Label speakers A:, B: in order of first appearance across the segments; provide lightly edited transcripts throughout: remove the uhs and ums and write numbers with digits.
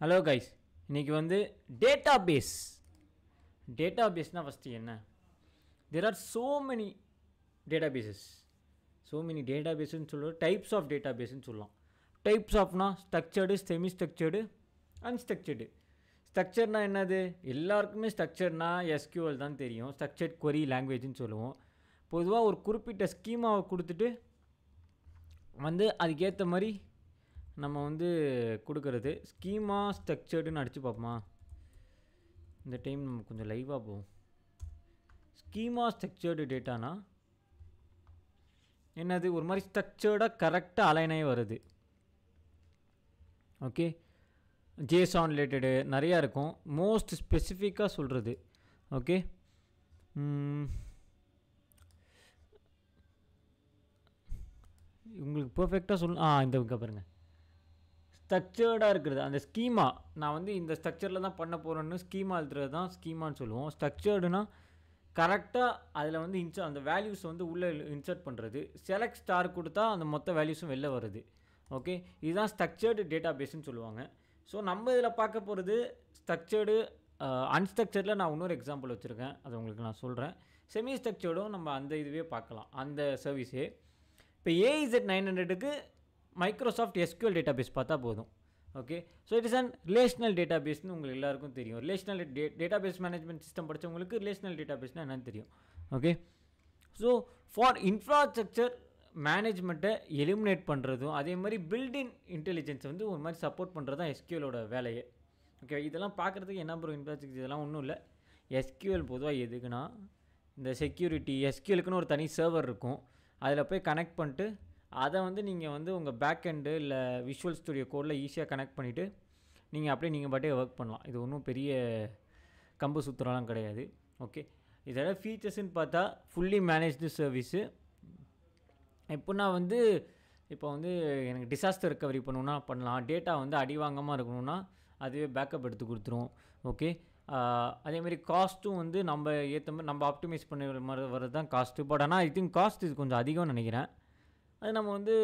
A: Hello guys, இன்றைக்கி வந்து டேட்டாபேஸ்னால் ஃபஸ்ட்டு என்ன? தேர் ஆர் ஸோ மெனி டேட்டாபேஸ்ன்னு சொல்லுவோம். டைப்ஸ் ஆஃப் டேட்டாபேஸ்ன்னு சொல்லலாம். டைப்ஸ் ஆஃப்னா ஸ்ட்ரக்சர்டு, செமி ஸ்ட்ரக்சர்டு, அன்ஸ்ட்ரக்சர்டு. ஸ்ட்ரக்சர்னா என்னது? எல்லாருக்குமே ஸ்ட்ரக்சர்னா எஸ்கியூஎல் தான் தெரியும். ஸ்ட்ரக்சர்ட் கொரி லாங்குவேஜ்னு சொல்லுவோம். பொதுவாக ஒரு குறிப்பிட்ட ஸ்கீமாவை கொடுத்துட்டு வந்து அதுக்கேற்ற மாதிரி நம்ம வந்து கொடுக்கறது. ஸ்கீமா ஸ்ட்ரக்சர்டுன்னு அடித்து பார்ப்போமா? இந்த டைம் நம்ம கொஞ்சம் லைவாக போவோம். ஸ்கீமா ஸ்ட்ரக்சர்டு டேட்டானா என்னது? ஒரு மாதிரி ஸ்ட்ரக்சர்டாக கரெக்டாக அலைனாகி வருது. ஓகே, ஜேசான் ரிலேட்டடு நிறையா இருக்கும். மோஸ்ட் ஸ்பெசிஃபிக்காக சொல்கிறது. ஓகே, உங்களுக்கு பர்ஃபெக்டாக இந்த பாருங்கள், ஸ்ட்ரக்சர்டாக இருக்கிறது அந்த ஸ்கீமா. நான் வந்து இந்த ஸ்ட்ரக்சரில் தான் பண்ண போகிறேன்னு ஸ்கீமா எழுதுறது தான் ஸ்கீமான்னு சொல்லுவோம். ஸ்ட்ரக்சர்டுனா கரெக்டாக அதில் வந்து அந்த வேல்யூஸ் வந்து உள்ளே இன்சர்ட் பண்ணுறது. செலக்ட் ஸ்டார் கொடுத்தா அந்த மொத்த வேல்யூஸும் வெளில வருது. ஓகே, இதுதான் ஸ்ட்ரக்சர்டு டேட்டாபேஸ்ன்னு சொல்லுவாங்க. ஸோ நம்ம இதில் பார்க்க போகிறது ஸ்ட்ரக்சர்டு. அன்ஸ்ட்ரக்சர்டில் நான் இன்னொரு எக்ஸாம்பிள் வச்சுருக்கேன், அதை உங்களுக்கு நான் சொல்கிறேன். செமி ஸ்ட்ரக்சர்டும் நம்ம அந்த இதுவே பார்க்கலாம், அந்த சர்வீஸே. இப்போ AZ900க்கு மைக்ரோசாஃப்ட் எஸ்கியூஎல் டேட்டாபேஸ் பார்த்தா போதும். Okay, so it is and relational டேட்டாபேஸ்னு உங்களுக்கு எல்லாருக்கும் தெரியும். ரிலேஷனல் டேட்டாபேஸ் மேனேஜ்மெண்ட் சிஸ்டம் படித்தவங்களுக்கு ரிலேஷனல் டேட்டாபேஸ்னால் என்னென்னு தெரியும். ஓகே, ஸோ ஃபார் இன்ஃப்ராஸ்ட்ரக்சர் மேனேஜ்மெண்ட்டை எலிமினேட் பண்ணுறதும் அதே மாதிரி பில்டிங் இன்டெலிஜென்ஸ் வந்து ஒரு மாதிரி சப்போர்ட் பண்ணுறது தான் எஸ்கியூஎலோட வேலையே. ஓகே, இதெல்லாம் பார்க்குறதுக்கு என்ன ப்ரோ இன்ஃப்ராஸ்ட்ரக்சர், இதெல்லாம் ஒன்றும் இல்லை. எஸ்கியூஎல் பொதுவாக எதுக்குன்னா இந்த செக்யூரிட்டி. எஸ்கியூஎலுக்குன்னு ஒரு தனி சர்வர் இருக்கும், அதில் போய் கனெக்ட் பண்ணிட்டு அதை வந்து நீங்கள் வந்து உங்கள் பேக் எண்டு இல்லை விஷுவல் ஸ்டுடியோ கோடில் ஈஸியாக கனெக்ட் பண்ணிவிட்டு நீங்கள் அப்படியே நீங்கள் பாட்டே ஒர்க் பண்ணலாம். இது ஒன்றும் பெரிய கம்பு சுற்றுறாலாம் கிடையாது. ஓகே, இதோட ஃபீச்சர்ஸ்ன்னு பார்த்தா ஃபுல்லி மேனேஜ்டு சர்வீஸு. எப்படின்னா வந்து இப்போ வந்து எனக்கு டிசாஸ்டர் ரெக்கவரி பண்ணணுன்னா பண்ணலாம். டேட்டா வந்து அடி வாங்காமல் இருக்கணும்னா அதுவே பேக்கப் எடுத்து கொடுத்துரும். ஓகே, அதேமாதிரி காஸ்ட்டும் வந்து நம்ம ஏற்ற மாதிரி நம்ம ஆப்டிமைஸ் பண்ண மாதிரி வர்றது தான் காஸ்ட்டு. பட் ஆனால் ஐ திங்க் காஸ்ட் இது கொஞ்சம் அதிகம்னு நினைக்கிறேன். அது நம்ம வந்து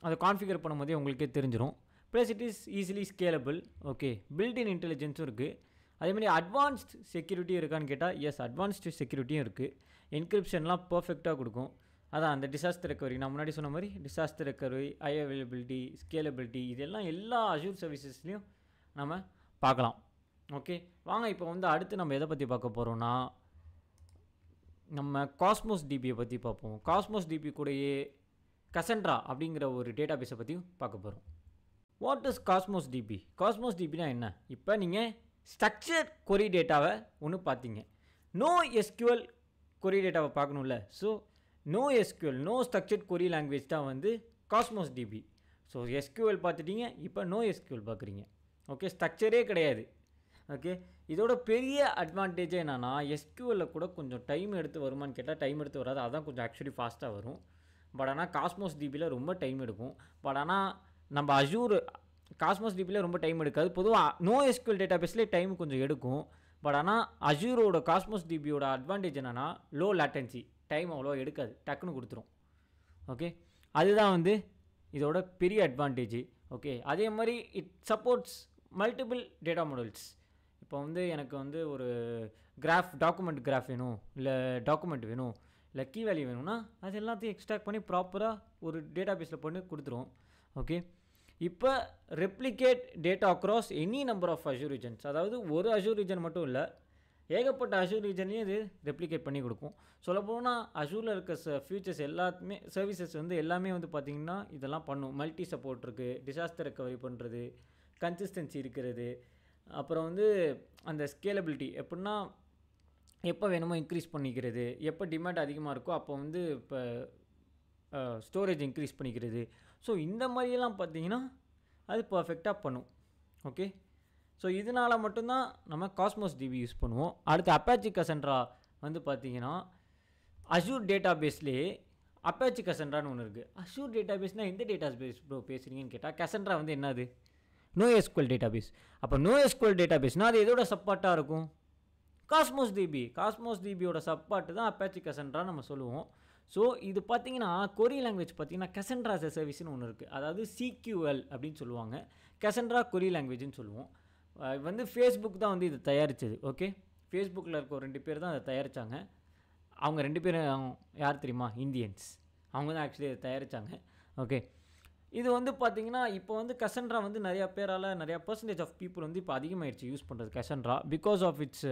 A: அதை கான்ஃபிகர் பண்ணும் போதே உங்களுக்கே தெரிஞ்சிடும். Plus it is easily scalable. Okay, built in இன்டெலிஜென்ஸும் இருக்குது. அதேமாதிரி அட்வான்ஸ்ட் செக்யூரிட்டியும் இருக்கான்னு கேட்டால் எஸ், அட்வான்ஸ்டு செக்யூரிட்டியும் இருக்குது. என்கிரிப்ஷன்லாம் பர்ஃபெக்டாக கொடுக்கும். அதான் அந்த டிசாஸ்டர் ரெக்கவரி நான் முன்னாடி சொன்ன மாதிரி disaster recovery, high availability, scalability, இதெல்லாம் எல்லா அஷூர் சர்வீசஸ்லையும் நம்ம பார்க்கலாம். ஓகே, வாங்க இப்போ வந்து அடுத்து நம்ம எதை பற்றி பார்க்க போகிறோம்னா நம்ம காஸ்மோஸ் டிபியை பற்றி பார்ப்போம். காஸ்மோஸ் டிபி கூடயே கசன்ட்ரா அப்படிங்கிற ஒரு டேட்டாபேஸை பற்றியும் பார்க்க போகிறோம். What is Cosmos DB? Cosmos டிபினா என்ன? இப்போ நீங்கள் ஸ்ட்ரக்சர் கொரி டேட்டாவை ஒன்று பார்த்தீங்க, நோ எஸ்கியூஎல் கொரி டேட்டாவை பார்க்கணும்ல. So no SQL, no structured query language தான் வந்து காஸ்மோஸ் டிபி. ஸோ எஸ்கியூஎல் பார்த்துட்டீங்க, இப்போ நோ எஸ்கியூஎல் பார்க்குறீங்க. ஓகே, ஸ்ட்ரக்சரே கிடையாது. ஓகே, இதோட பெரிய அட்வான்டேஜே என்னென்னா எஸ்கியூஎல்ல கூட கொஞ்சம் டைம் எடுத்து வருமானு கேட்டால் டைம் எடுத்து வராது. அதான் கொஞ்சம் ஆக்சுவலி ஃபாஸ்ட்டாக வரும். பட் ஆனால் காஸ்மோஸ் டிபியில் ரொம்ப டைம் எடுக்கும். பட் ஆனால் நம்ம அஷூர் காஸ்மோஸ் டிபியில் ரொம்ப டைம் எடுக்காது. பொதுவாக நோ எஸ்கியூஎல் டேட்டாபேஸ்லேயே டைம் கொஞ்சம் எடுக்கும். பட் ஆனால் அஷூரோட காஸ்மோஸ் டிபியோட அட்வான்டேஜ் என்னென்னா லோ லேட்டன்சி, டைம் அவ்வளோ எடுக்காது, டக்குன்னு கொடுத்துரும். ஓகே, அதுதான் வந்து இதோட பெரிய அட்வான்டேஜ். ஓகே, அதே மாதிரி it supports multiple data models. இப்போ வந்து எனக்கு வந்து ஒரு டாக்குமெண்ட் கிராஃப் வேணும், இல்லை டாக்குமெண்ட் வேணும், இல்லை கீ வேல்யூ வேணும்னா அது எல்லாத்தையும் எக்ஸ்ட்ராக்ட் பண்ணி ப்ராப்பராக ஒரு டேட்டாபேஸில் பண்ணி கொடுத்துரும். ஓகே, இப்போ replicate data across any number of Azure regions. அதாவது ஒரு அஷூர் ரீஜன் மட்டும் இல்லை, ஏகப்பட்ட அஷூர் ரீஜன்லேயும் இது ரெப்ளிகேட் பண்ணி கொடுக்கும். சொல்லப்போனால் அஷூரில் இருக்க ஃபியூச்சர்ஸ் எல்லாத்துமே சர்வீசஸ் வந்து எல்லாமே வந்து பார்த்திங்கன்னா இதெல்லாம் பண்ணும். மல்டி சப்போர்ட் இருக்குது, டிசாஸ்டர் ரெக்கவரி பண்ணுறது, கன்சிஸ்டன்சி இருக்கிறது, அப்புறம் வந்து அந்த ஸ்கேலபிலிட்டி எப்படின்னா எப்போ வேணுமோ இன்க்ரீஸ் பண்ணிக்கிறது, எப்போ டிமாண்ட் அதிகமாக இருக்கோ அப்போ வந்து இப்போ ஸ்டோரேஜ் இன்க்ரீஸ் பண்ணிக்கிறது. ஸோ இந்த மாதிரியெல்லாம் பார்த்திங்கன்னா அது பர்ஃபெக்டாக பண்ணும். ஓகே, ஸோ இதனால் மட்டும்தான் நம்ம காஸ்மோஸ் டிபி யூஸ் பண்ணுவோம். அடுத்து அப்பாச்சி கசன்ட்ரா வந்து பார்த்திங்கன்னா அஷூர் டேட்டா பேஸ்லேயே அப்பாச்சி கசன்ட்ரான்னு ஒன்று இருக்குது. அஷூர் டேட்டா பேஸ்னால் எந்த டேட்டா பேஸ் ப்ரோ பேசுகிறீங்கன்னு கேட்டால் கசன்ட்ரா வந்து என்னது? No SQL database. அப்போ நோ எஸ்கியூஎல் டேட்டாபேஸ்னால் அது எதோட சப்பார்ட்டாக இருக்கும்? Cosmos DB. காஸ்மோஸ் டிபியோட சப்பார்ட்டு தான் அப்பாச்சி கசன்ட்ரா நம்ம சொல்லுவோம். ஸோ இது பார்த்தீங்கன்னா கொரி லாங்குவேஜ் பார்த்தீங்கன்னா கசன்ட்ரா as a சர்வீஸ்னு ஒன்று இருக்குது. அதாவது சிக்யூஎல் அப்படின்னு சொல்லுவாங்க. கசன்ட்ரா கொரி லாங்குவேஜ்னு சொல்லுவோம். வந்து ஃபேஸ்புக் தான் வந்து இது தயாரித்தது. ஓகே, ஃபேஸ்புக்கில் இருக்க ஒரு 2 பேர் தான் அதை தயாரித்தாங்க. அவங்க 2 பேரும் யார் தெரியுமா? இந்தியன்ஸ். அவங்க தான் ஆக்சுவலி அதை தயாரித்தாங்க. ஓகே, இது வந்து பார்த்தீங்கன்னா இப்போ வந்து கசன்ட்ரா வந்து நிறையா பேரால் நிறையா பர்சன்டேஜ் ஆஃப் பீப்புள் வந்து இப்போ அதிகமாகிடுச்சு யூஸ் பண்ணுறது Cassandra. Because of its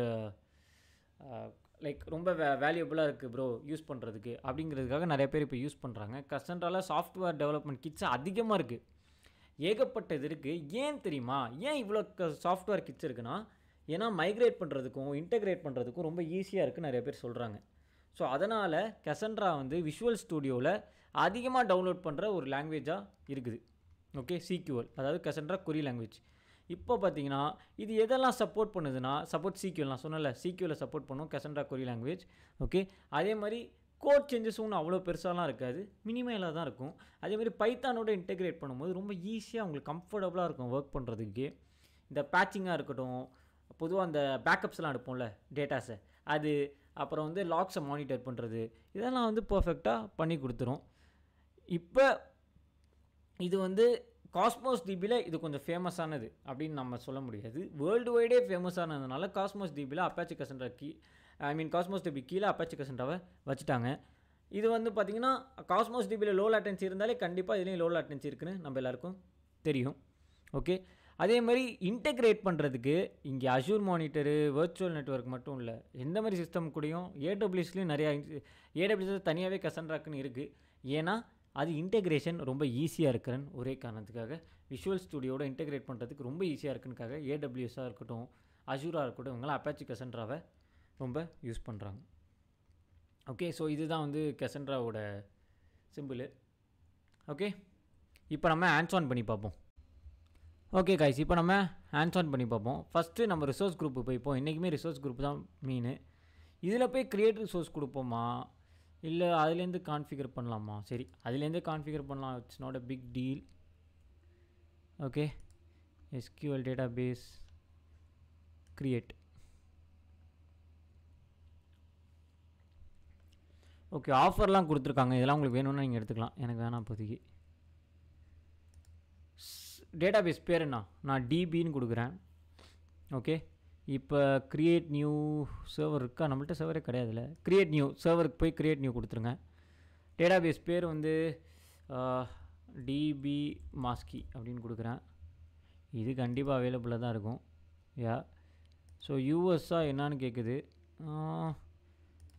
A: like ரொம்ப வேல்யூபிளாக இருக்குது ப்ரோ யூஸ் பண்ணுறதுக்கு அப்படிங்கிறதுக்காக நிறைய பேர் இப்போ யூஸ் பண்ணுறாங்க. கசன்ட்ராவில் சாஃப்ட்வேர் டெவலப்மெண்ட் கிட்ஸ் அதிகமாக இருக்குது. ஏகப்பட்டது இருக்குது. ஏன் தெரியுமா? ஏன் இவ்வளோ சாஃப்ட்வேர் கிட்ஸ் இருக்குன்னா, ஏன்னா மைக்ரேட் பண்ணுறதுக்கும் இன்டெகிரேட் பண்ணுறதுக்கும் ரொம்ப ஈஸியாக இருக்குன்னு நிறைய பேர் சொல்கிறாங்க. ஸோ அதனால் கசன்ட்ரா வந்து விஷுவல் ஸ்டூடியோவில் அதிகமாக டவுன்லோட் பண்ணுற ஒரு லாங்குவேஜாக இருக்குது. ஓகே, சிக்யூஎல் அதாவது கசன்ட்ரா கொரி லாங்குவேஜ். இப்போ பார்த்தீங்கன்னா இது எதெல்லாம் சப்போர்ட் பண்ணுதுன்னா, சப்போர்ட் சிக்யூஎல் நான் சொன்னல, சிக்யூஎல் சப்போர்ட் பண்ணும் கசன்ட்ரா கொரி லாங்குவேஜ். ஓகே, அதே மாதிரி கோட் சேஞ்சஸும் அவ்வளோ பெருசாலாம் இருக்காது, மினிமலாக தான் இருக்கும். அதேமாதிரி பைத்தானோட இன்டெகிரேட் பண்ணும்போது ரொம்ப ஈஸியாக உங்களுக்கு கம்ஃபர்டபுளாக இருக்கும் ஒர்க் பண்ணுறதுக்கு. இந்த பேட்சிங்காக இருக்கட்டும், பொதுவாக அந்த பேக்கப்ஸ்லாம் எடுப்போம்ல டேட்டாஸை, அது அப்புறம் வந்து லாக்ஸை மானிட்டர் பண்ணுறது, இதெல்லாம் வந்து பர்ஃபெக்டாக பண்ணி கொடுத்துரும். இப்போ இது வந்து காஸ்மோஸ் டிபியில் இது கொஞ்சம் ஃபேமஸானது அப்படின்னு நம்ம சொல்ல முடியாது. வேர்ல்டு வைடே ஃபேமஸானதுனால காஸ்மோஸ் டிபியில் அப்பாச்சி கசன்ட்ரா காஸ்மோஸ் டிபி கீழே அப்பாச்சி கசன்ட்ராவை வச்சுட்டாங்க. இது வந்து பார்த்திங்கன்னா காஸ்மோஸ் டிபியில் லோ லேட்டன்சி இருந்தாலே கண்டிப்பாக இதுலேயும் லோ லேட்டன்சி இருக்குன்னு நம்ம எல்லாருக்கும் தெரியும். ஓகே, அதே மாதிரி இன்டெகிரேட் பண்ணுறதுக்கு இங்கே அஷூர் மானிட்டரு வர்ச்சுவல் நெட்வொர்க் மட்டும் இல்லை, எந்த மாதிரி சிஸ்டம் கூடயும் ஏடபிள்யூஎஸ்லேயும் நிறையா ஏடபிள்யூஎஸ் தனியாகவே கசன்ட்ராக்குன்னு இருக்குது. ஏன்னா அது இன்டெகிரேஷன் ரொம்ப ஈஸியாக இருக்குன்னு ஒரே காரணத்துக்காக, விஷுவல் ஸ்டூடியோட இன்டெகிரேட் பண்ணுறதுக்கு ரொம்ப ஈஸியாக இருக்குன்னுக்காக ஏடபிள்யூஎஸ்ஸாக இருக்கட்டும் அஷூராக இருக்கட்டும் இவங்களாம் அப்பாச்சி கசன்ட்ராவை ரொம்ப யூஸ் பண்ணுறாங்க. ஓகே, ஸோ இதுதான் வந்து கசன்ட்ராவோட சிம்பிள். ஓகே, இப்போ நம்ம ஹேண்ட்ஸ் ஆன் பண்ணி பார்ப்போம். ஓகே கைஸ், இப்போ நம்ம ஹேண்ட்ஸ் ஆன் பண்ணி பார்ப்போம். ஃபஸ்ட்டு நம்ம ரிசோர்ஸ் குரூப்பு போய்ப்போம். இன்றைக்குமே ரிசோர்ஸ் குரூப் தான் மெயின். இதில் போய் க்ரியேட் ரிசோர்ஸ் கொடுப்போமா இல்லை அதுலேருந்து கான்ஃபிகர் பண்ணலாமா? சரி, அதுலேருந்தே கான்ஃபிகர் பண்ணலாம். It's not a big deal. Okay, SQL data base create. Okay, ஆஃபர்லாம் கொடுத்துருக்காங்க, இதெல்லாம் உங்களுக்கு வேணும்னா நீங்கள் எடுத்துக்கலாம், எனக்கு வேணாம் இப்போதைக்கு. டேட்டா பேஸ் பேர் என்ன? நான் டிபின்னு கொடுக்குறேன். ஓகே, இப்போ க்ரியேட் நியூ சர்வர் இருக்கா? நம்மள்ட்ட சர்வரே கிடையாதுல்ல. க்ரியேட் நியூ சர்வருக்கு போய் க்ரியேட் நியூ கொடுத்துருங்க. டேட்டா பேஸ் பேர் வந்து டிபி மாஸ்கி அப்படின்னு கொடுக்குறேன். இது கண்டிப்பாக அவைலபிளாக தான் இருக்கும். யா, ஸோ யூஎஸ்ஸாக என்னான்னு கேட்குது.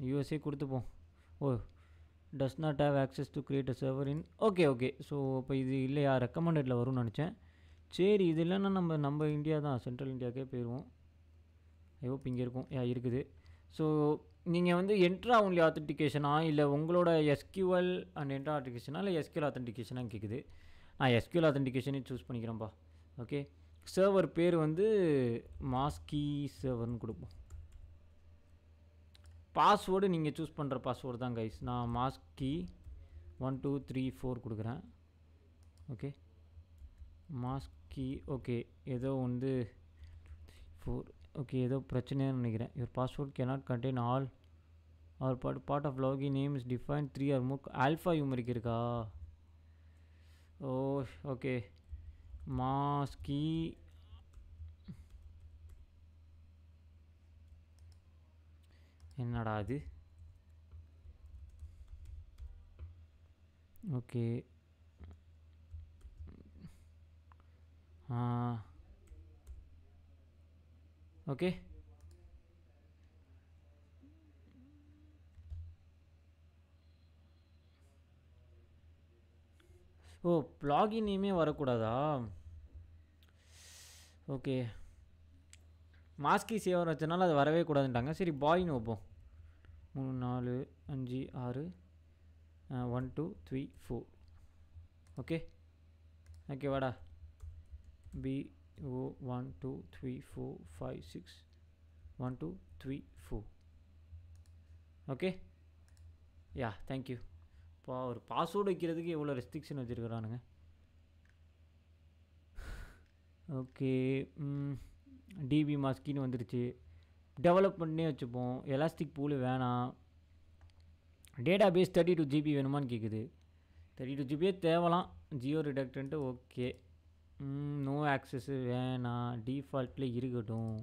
A: யூஎஸ்ஏ கொடுத்துப்போம். Oh, does not have access to create a server in. Okay okay, so இப்போ இது இல்லையா, ரெக்கமெண்டடில் வரும்னு நினச்சேன். சரி, இது இல்லைன்னா நம்ம இந்தியா தான், சென்ட்ரல் இந்தியாவுக்கே போயிடுவோம். ஐ ஹோப் இங்கே இருக்கும். இருக்குது. ஸோ நீங்கள் வந்து என்ட்ரா ஒன்லி ஆத்தென்டிகேஷனா இல்லை உங்களோட எஸ்கியூஎல் அண்ட் என்ட்ரா ஆத்தென்டிகேஷனா இல்லை எஸ்கியூஎல் ஆத்தென்டிகேஷனாக கேட்குது. நான் எஸ்கியூஎல் ஆத்தென்டிகேஷனே சூஸ் பண்ணிக்கிறேன்ப்பா. ஓகே, சர்வர் பேர் வந்து மாஸ்கி சர்வர்னு கொடுப்போம். பாஸ்வேர்டு நீங்கள் சூஸ் பண்ணுற பாஸ்வேர்டு தான் கைஸ். நான் மாஸ்கி 1 2 3 4 கொடுக்குறேன். ஓகே, மாஸ்கி. ஓகே, ஏதோ வந்து 4. ஓகே, ஏதோ பிரச்சனைன்னு நினைக்கிறேன். Your password cannot contain all or part of login name is define 3 or more. Alphanumeric இருக்கா? ஓ ஓகே, மாஸ்கி என்னடா அது? ஓகே, ஓகே, ஓ லாகின் நேமே வரக்கூடாதா? ஓகே, மாஸ்கி சேவர் வச்சனால அது வரவே கூடாதுன்ட்டாங்க. சரி, பாய்னு வைப்போம். 3 4 5 6 1 2 3 4. ஓகே ஓகே, வாடா. BO 1 2 3 4 5 6 1 2 3 4. Okay, yeah, thank you. இப்போ ஒரு பாஸ்வேர்டு வைக்கிறதுக்கு எவ்வளோ ரெஸ்ட்ரிக்ஷன் வச்சுருக்குறானுங்க. ஓகே, டிபி மாஸ்கின்னு வந்துருச்சு. டெவலப்மெண்ட்னே வச்சுப்போம். எலாஸ்டிக் பூல் வேணாம். டேட்டா பேஸ் 32 GB வேணுமான்னு கேட்குது. 32 GB தேவலாம். Geo redundant okay. No access வேணாம், டிஃபால்ட்லேயே இருக்கட்டும்.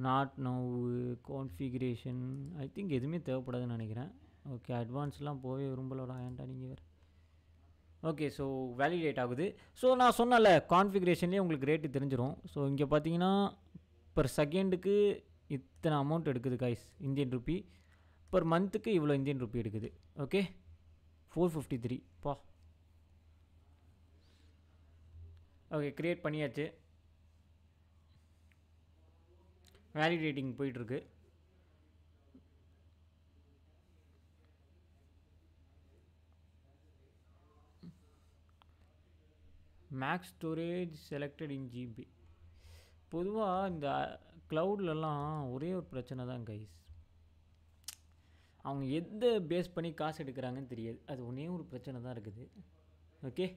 A: Not now configuration I think எதுவுமே தேவைப்படாதுன்னு நினைக்கிறேன். ஓகே, அட்வான்ஸ்லாம் போவே விரும்பலடா, ஏன்டா நீங்கள் வேறு. ஓகே, ஸோ வேலிடேட் ஆகுது. ஸோ நான் சொன்னல கான்ஃபிகரேஷன்லேயே உங்களுக்கு ரேட்டு தெரிஞ்சிடும். ஸோ இங்கே பார்த்தீங்கன்னா பர் செகண்டுக்கு இத்தனை அமௌண்ட் எடுக்குது கைஸ், இந்தியன் ருப்பி. பர் மந்த்துக்கு இவ்வளோ இந்தியன் ருப்பி எடுக்குது. ஓகே, 453 பா. ஓகே, க்ரியேட் பண்ணியாச்சு. வேலிடேட்டிங் போயிட்டுருக்கு. Max storage selected in GB. பொதுவாக இந்த க்ளவுட்லலாம் ஒரே ஒரு பிரச்சனை தான் கைஸ், அவங்க எதை பேஸ் பண்ணி காசு எடுக்கிறாங்கன்னு தெரியாது. அது ஒன்றே ஒரு பிரச்சனை தான் இருக்குது. ஓகே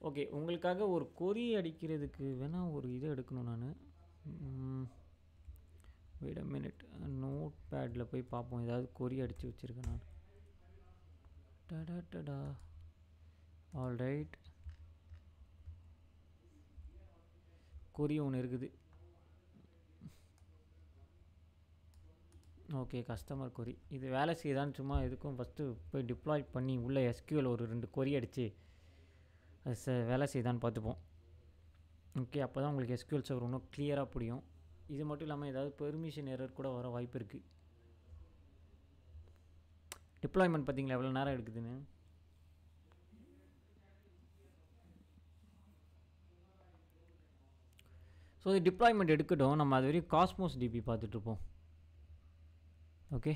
A: ஓகே, உங்களுக்காக ஒரு கொரி அடிக்கிறதுக்கு வேணால் ஒரு இதை எடுக்கணும் நான். வெயிட் அ மினிட், நோட் பேடில் போய் பார்ப்போம், ஏதாவது கொரி அடித்து வச்சுருக்கேன் நான். டடா டடா, ஆல் ரைட், கொரி ஒன்று இருக்குது. ஓகே, கஸ்டமர் கொரி. இது வேலை செய்யுதான்னு சும்மா எதுக்கும் ஃபஸ்ட்டு போய் டிப்ளாய் பண்ணி உள்ளே எஸ்கியூஎல் ஒரு 2 கொரி அடித்து அது வேலை செய்யுதான்னு பார்த்துப்போம். ஓகே, அப்போ தான் உங்களுக்கு எஸ்கியூஎல் சர்வர் இன்னும் கிளியராக புரியும். இது மட்டும் இல்லாமல் ஏதாவது பெர்மிஷன் எரர் கூட வர வாய்ப்பு இருக்குது. டிப்ளாய்மெண்ட் பார்த்தீங்களா எவ்வளோ நேரம் எடுக்குதுன்னு. ஸோ இது டிப்ளாய்மெண்ட் எடுக்கட்டும், நம்ம அது வரைக்கும் காஸ்மோஸ் டிபி பார்த்துட்ருப்போம். ஓகே,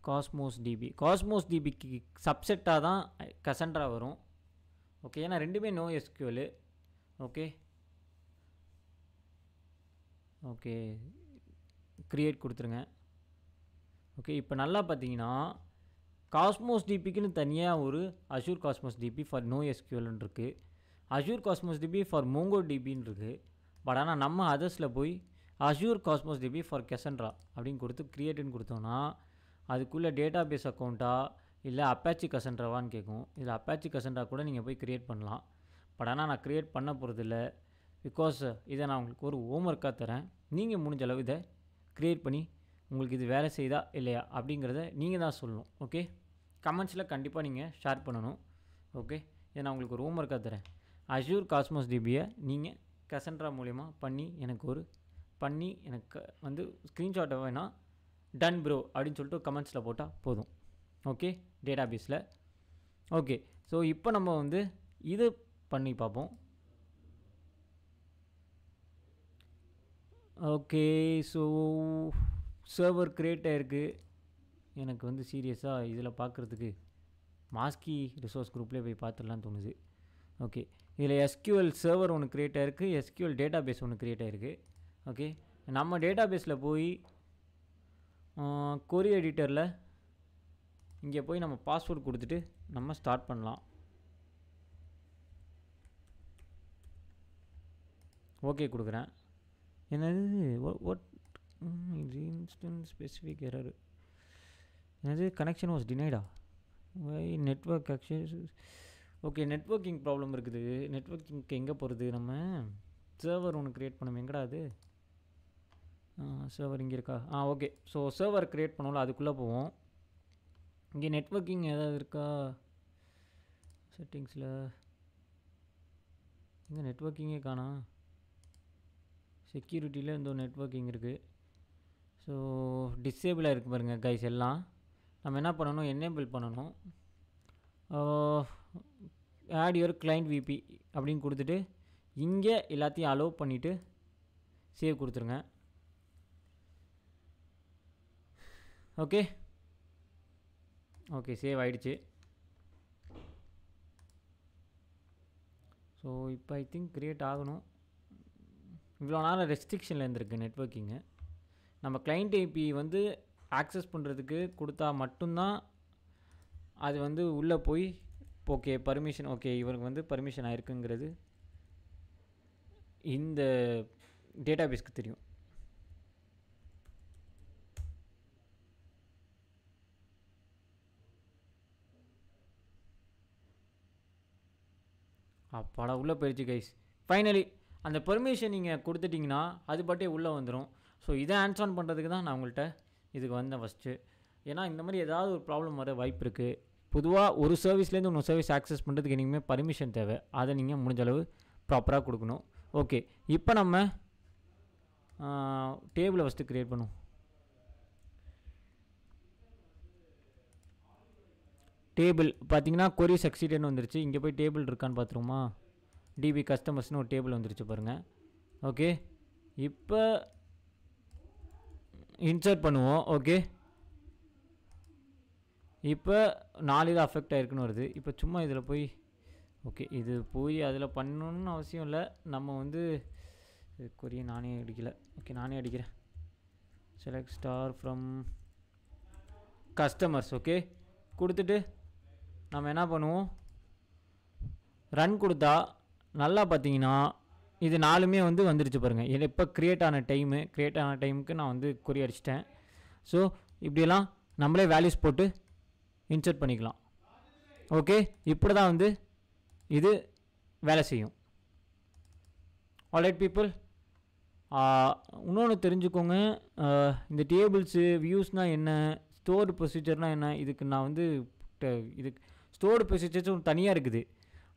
A: காஸ்மோஸ் டிபிக்கு சப்செட்டாக தான் கசண்ட்ரா வரும். ஓகே, ஏன்னா ரெண்டுமே no SQL. Okay okay, create கொடுத்துருங்க. ஓகே, இப்போ நல்லா பார்த்தீங்கன்னா காஸ்மோஸ் டிபிக்குன்னு தனியாக ஒரு Azure Cosmos DB for no எஸ்கியூஎல்னு இருக்குது, Azure Cosmos DB for Mongo டிபின்னு இருக்குது. பட் ஆனால் நம்ம அதர்ஸில் போய் Azure Cosmos DB for Cassandra அப்படின்னு கொடுத்து க்ரியேட்டுன்னு கொடுத்தோன்னா அதுக்குள்ளே டேட்டா பேஸ் அக்கௌண்ட்டா இல்லை அப்பாச்சி கசண்ட்ராவான்னு கேட்கும். இதில் அப்பாச்சி கசண்ட்ரா கூட நீங்கள் போய் க்ரியேட் பண்ணலாம். பட் ஆனால் நான் க்ரியேட் பண்ண போகிறதில்ல, பிகாஸ் இதை நான் உங்களுக்கு ஒரு ஹோம்ஒர்க்காக தரேன். நீங்கள் முடிஞ்ச அளவு இதை க்ரியேட் பண்ணி உங்களுக்கு இது வேலை செய்தா இல்லையா அப்படிங்கிறத நீங்கள் தான் சொல்லணும். ஓகே, கமெண்ட்ஸில் கண்டிப்பாக நீங்கள் ஷேர் பண்ணணும். ஓகே, இதை நான் உங்களுக்கு ஒரு ஹோம்ஒர்க்காக தரேன். அஷூர் காஸ்மோஸ் டிபியை நீங்கள் கசண்ட்ரா மூலிமா பண்ணி எனக்கு வந்து ஸ்க்ரீன்ஷாட்டை வேணால் டன் ப்ரோ அப்படின்னு சொல்லிட்டு கமெண்ட்ஸில் போட்டால் போதும். ஓகே, டேட்டா பேஸில். ஓகே, ஸோ இப்போ நம்ம வந்து இது பண்ணி பார்ப்போம். ஓகே, ஸோ சர்வர் க்ரியேட் ஆகிருக்கு. எனக்கு வந்து சீரியஸாக இதில் பார்க்குறதுக்கு மாஸ்கி ரிசோர்ஸ் குரூப்லேயே போய் பார்த்துடலான்னு தோணுது. ஓகே, இதில் எஸ்கியூஎல் சர்வர் ஒன்று க்ரியேட் ஆகிருக்கு, எஸ்கியூஎல் டேட்டா பேஸ் ஒன்று க்ரியேட் ஆகிருக்கு. ஓகே, நம்ம டேட்டா பேஸில் போய் கொரி எடிட்டரில் இங்கே போய் நம்ம பாஸ்வேர்டு கொடுத்துட்டு நம்ம ஸ்டார்ட் பண்ணலாம். ஓகே கொடுக்குறேன். என்னது வாட் இன்ஸ்டன்ட் ஸ்பெசிஃபிக் எரர், என்னது கனெக்ஷன் வாஸ் டினைடா, why network access. Okay, networking problem இருக்குது. நெட்வொர்க்கிங்க்கு எங்கே போகிறது, நம்ம சர்வர் ஒன்று க்ரியேட் பண்ணோம். எங்கடா அது சர்வர் இங்கே இருக்கா? ஓகே, ஸோ சர்வர் க்ரியேட் பண்ணோம்ல அதுக்குள்ளே போவோம். இங்கே நெட்வொர்க்கிங் ஏதாவது இருக்கா செட்டிங்ஸில்? இங்கே நெட்வொர்க்கிங்கே காணா. செக்யூரிட்டியில் இந்த நெட்வொர்க்கிங் இருக்குது. ஸோ டிசேபிளாக இருக்குது பாருங்கள் கைஸ். எல்லாம் நம்ம என்ன பண்ணணும், என்னேபிள் பண்ணணும். ஆட் யுவர் கிளைண்ட் விபி அப்படின்னு கொடுத்துட்டு இங்கே எல்லாத்தையும் அலோவ் பண்ணிவிட்டு சேவ் கொடுத்துருங்க. ஓகே ஓகே, சேவ் ஆகிடுச்சு. ஸோ இப்போ ஐ திங்க் க்ரியேட் ஆகணும். இவ்வளோ நாள் ரெஸ்ட்ரிக்ஷனில் இருந்திருக்கு நெட்வொர்க்கிங்கு. நம்ம கிளைண்ட் ஐபி வந்து ஆக்சஸ் பண்ணுறதுக்கு கொடுத்தா மட்டும்தான் அது வந்து உள்ளே போய் ஓகே பர்மிஷன், ஓகே இவருக்கு வந்து பர்மிஷன் ஆயிருக்குங்கிறது இந்த டேட்டாபேஸ்க்கு தெரியும். அப்பாடா உள்ளே போயிடுச்சு கைஸ். ஃபைனலி அந்த பெர்மிஷன் நீங்கள் கொடுத்துட்டிங்கன்னா அது பாட்டே உள்ளே வந்துடும். ஸோ இதை ஹேண்ட்ஸ் ஆன் பண்ணுறதுக்கு தான் நான் உங்கள்கிட்ட இதுக்கு வந்தேன் ஃபஸ்ட்டு. ஏன்னா இந்த மாதிரி ஏதாவது ஒரு ப்ராப்ளம் வர வாய்ப்பு இருக்குது. பொதுவாக ஒரு சர்வீஸ்லேருந்து இன்னொரு சர்வீஸ் ஆக்சஸ் பண்ணுறதுக்கு இனிமேல் பர்மிஷன் தேவை. அதை நீங்கள் முடிஞ்ச அளவு ப்ராப்பராக கொடுக்கணும். ஓகே, இப்போ நம்ம டேபிளை ஃபஸ்ட்டு க்ரியேட் பண்ணுவோம். டேபிள் பார்த்தீங்கன்னா கொரி சக்சீடட்னு வந்துருச்சு. இங்கே போய் டேபிள் இருக்கான்னு பார்த்துருவோமா? டிபி கஸ்டமர்ஸ்னு ஒரு டேபிள் வந்துருச்சு பாருங்கள். ஓகே, இப்போ இன்சர்ட் பண்ணுவோம். ஓகே, இப்போ 4 இது அஃபெக்ட் ஆகிருக்குன்னு வருது. இப்போ சும்மா இதில் போய் ஓகே இது போய் அதில் பண்ணணுன்னு அவசியம் இல்லை. நம்ம வந்து கொரியை நானே அடிக்கலை. ஓகே நானே அடிக்கிறேன். Select star from customers. Okay கொடுத்துட்டு நம்ம என்ன பண்ணுவோம், ரன் கொடுத்தா நல்லா பார்த்தீங்கன்னா இது 4மே வந்து வந்துருச்சு பாருங்கள். இது இப்போ க்ரியேட் ஆன டைமுக்கு நான் வந்து கொரி அடிச்சிட்டேன். ஸோ இப்படியெல்லாம் நம்மளே வேல்யூஸ் போட்டு இன்சர்ட் பண்ணிக்கலாம். ஓகே, இப்படி தான் வந்து இது வேலை செய்யும். ஆல்ரைட் பீப்புள், இன்னொன்று தெரிஞ்சுக்கோங்க. இந்த டேபிள்ஸு வியூஸ்னால் என்ன, ஸ்டோர்டு ப்ரொசீஜர்னால் என்ன, இதுக்கு நான் வந்து இதுக்கு ஸ்டோர்டு ப்ரொசீஜர்ஸும் தனியாக இருக்குது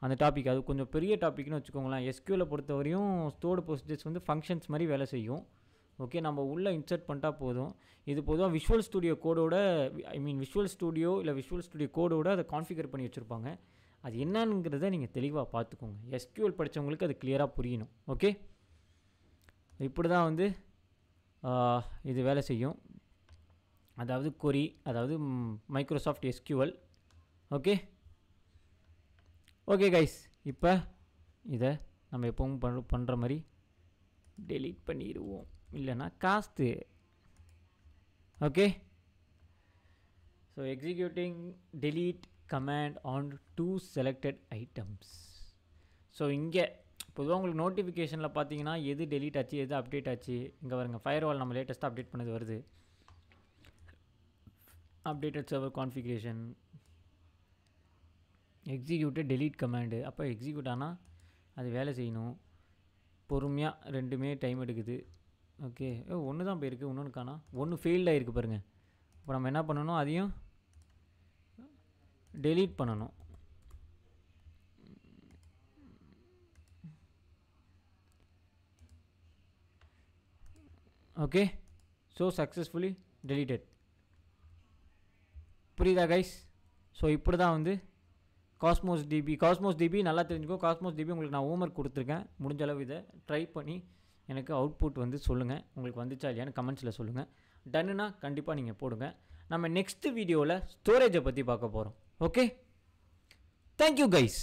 A: அந்த டாபிக். அது கொஞ்சம் பெரிய டாபிக்னு வச்சுக்கோங்களேன். எஸ்கியூவில் பொறுத்தவரையும் ஸ்டோர்டு ப்ரொசீஜர்ஸ் வந்து ஃபங்க்ஷன்ஸ் மாதிரி வேலை செய்யும். ஓகே, நம்ம உள்ளே இன்சர்ட் பண்ணிட்டா போதும். இது பொதுவாக விஷுவல் ஸ்டுடியோ கோடோட விஷுவல் ஸ்டுடியோ இல்லை விஷுவல் ஸ்டுடியோ கோடோட அதை கான்ஃபிகர் பண்ணி வச்சுருப்பாங்க. அது என்னங்கிறத நீங்கள் தெளிவாக பார்த்துக்கோங்க. எஸ்கியூஎல் படித்தவங்களுக்கு அது கிளியராக புரியணும். ஓகே, இப்படி தான் வந்து இது வேலை செய்யும். அதாவது கொரி, அதாவது Microsoft SQL. Okay okay guys, இப்போ இதை நம்ம எப்பவும் பண்ணுற மாதிரி டெலீட் பண்ணிடுவோம், இல்லைன்னா cost. Okay, so executing delete command on 2 selected items. So இங்கே பொதுவாக உங்களுக்கு நோட்டிஃபிகேஷனில் பார்த்தீங்கன்னா எது டெலீட் ஆச்சு எது அப்டேட் ஆச்சு இங்கே வருங்க. ஃபயர்வால் நம்ம லேட்டஸ்ட்டாக அப்டேட் பண்ணது வருது. Updated server configuration, executed delete command. அப்போ எக்ஸிக்யூட் ஆனால் அது வேலை செய்யணும். பொறுமையாக ரெண்டுமே டைம் எடுக்குது. ஓகே, ஒன்று தான் போயிருக்கு, இன்னொன்று காணா. ஒன்று ஃபெயில்டாக இருக்குது பாருங்கள். இப்போ நம்ம என்ன பண்ணணும், அதையும் delete பண்ணணும். Okay, so successfully deleted. புரியுதா கைஸ்? ஸோ இப்படி தான் வந்து காஸ்மோஸ் டிபி நல்லா தெரிஞ்சுக்கோ. காஸ்மோஸ் டிபி உங்களுக்கு நான் ஹோம்ஒர்க் கொடுத்துருக்கேன். முடிஞ்ச அளவு இதை ட்ரை பண்ணி எனக்கு அவுட்புட் வந்து சொல்லுங்கள். உங்களுக்கு வந்துச்சா இல்லையான்னு கமெண்ட்ஸில் சொல்லுங்கள். டன்னுனா கண்டிப்பாக நீங்கள் போடுங்க. நம்ம நெக்ஸ்ட் வீடியோவில் ஸ்டோரேஜை பற்றி பார்க்க போகிறோம். Okay, thank you guys.